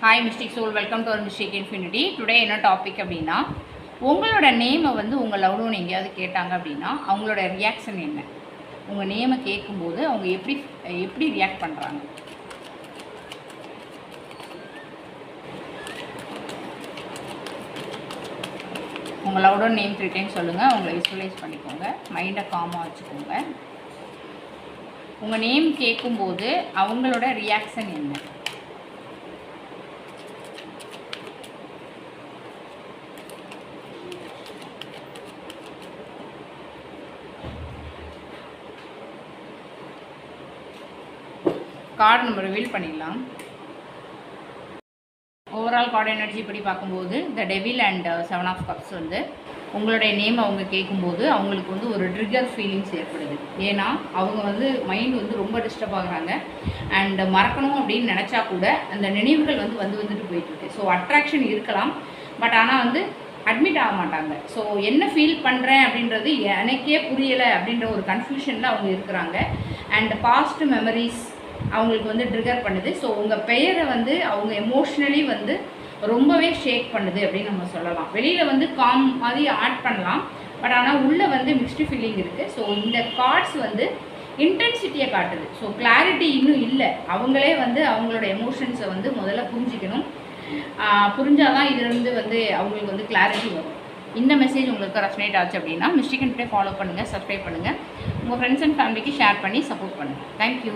Hi mystic soul, welcome to our mystic infinity. Today என்ன topic அப்படின்னா, உங்களோட நேமை வந்து உங்கள் லவ் ஒன் எங்கேயாவது கேட்டாங்க அப்படின்னா அவங்களோட ரியாக்ஷன் என்ன? உங்கள் நேமை கேட்கும்போது அவங்க எப்படி ரியாக்ட் பண்ணுறாங்க? உங்கள் லவ் ஒன் நேம் 3 டைம் சொல்லுங்கள். அவங்கள விசுவலைஸ் பண்ணிக்கோங்க, மைண்டை காமாக வச்சுக்கோங்க. உங்கள் நேம் கேட்கும்போது அவங்களோட ரியாக்ஷன் என்ன? கார்டு நம்ம ரிவீல் பண்ணிடலாம். ஓவரால் கார்டு எனர்ஜி படி பார்க்கும்போது the devil and 7 of cups வந்து உங்களுடைய நேம் அவங்க கேட்கும்போது அவங்களுக்கு வந்து ஒரு ட்ரிகர் ஃபீலிங்ஸ் ஏற்படுது. ஏன்னா அவங்க வந்து மைண்ட் வந்து ரொம்ப டிஸ்டர்ப் ஆகுறாங்க. அண்ட் மறக்கணும் அப்படின்னு நினச்சா கூட அந்த நினைவுகள் வந்து வந்துட்டு போயிட்டுருக்கு. ஸோ அட்ராக்ஷன் இருக்கலாம், பட் ஆனால் வந்து அட்மிட் ஆக மாட்டாங்க. ஸோ என்ன ஃபீல் பண்ணுறேன் அப்படின்றது எனக்கே புரியலை அப்படின்ற ஒரு கன்ஃபியூஷனில் அவங்க இருக்கிறாங்க. அண்ட் பாஸ்ட் மெமரிஸ் அவங்களுக்கு வந்து ட்ரிகர் பண்ணுது. ஸோ உங்கள் பெயரை வந்து அவங்க எமோஷ்னலி வந்து ரொம்பவே ஷேக் பண்ணுது அப்படின்னு நம்ம சொல்லலாம். வெளியில் வந்து காம் மாதிரி ஆட் பண்ணலாம், பட் ஆனால் உள்ளே வந்து மிக்ஸ்டு ஃபீலிங் இருக்குது. ஸோ இந்த கார்ட்ஸ் வந்து இன்டென்சிட்டியை காட்டுது. ஸோ கிளாரிட்டி இன்னும் இல்லை. அவங்களே வந்து அவங்களோட எமோஷன்ஸை வந்து முதல்ல புரிஞ்சிக்கணும். புரிஞ்சாதான் இதுலேருந்து வந்து அவங்களுக்கு வந்து கிளாரிட்டி வரும். இந்த மெசேஜ் உங்களுக்கு ரெசனேட் ஆச்சு அப்படின்னா மிஸ்டிக் இன்ஃபினிட்டி ஃபாலோ பண்ணுங்கள், சப்ஸ்கிரைப் பண்ணுங்கள், உங்கள் ஃப்ரெண்ட்ஸ் அண்ட் ஃபேமிலிக்கு ஷேர் பண்ணி சப்போர்ட் பண்ணுங்கள். தேங்க்யூ.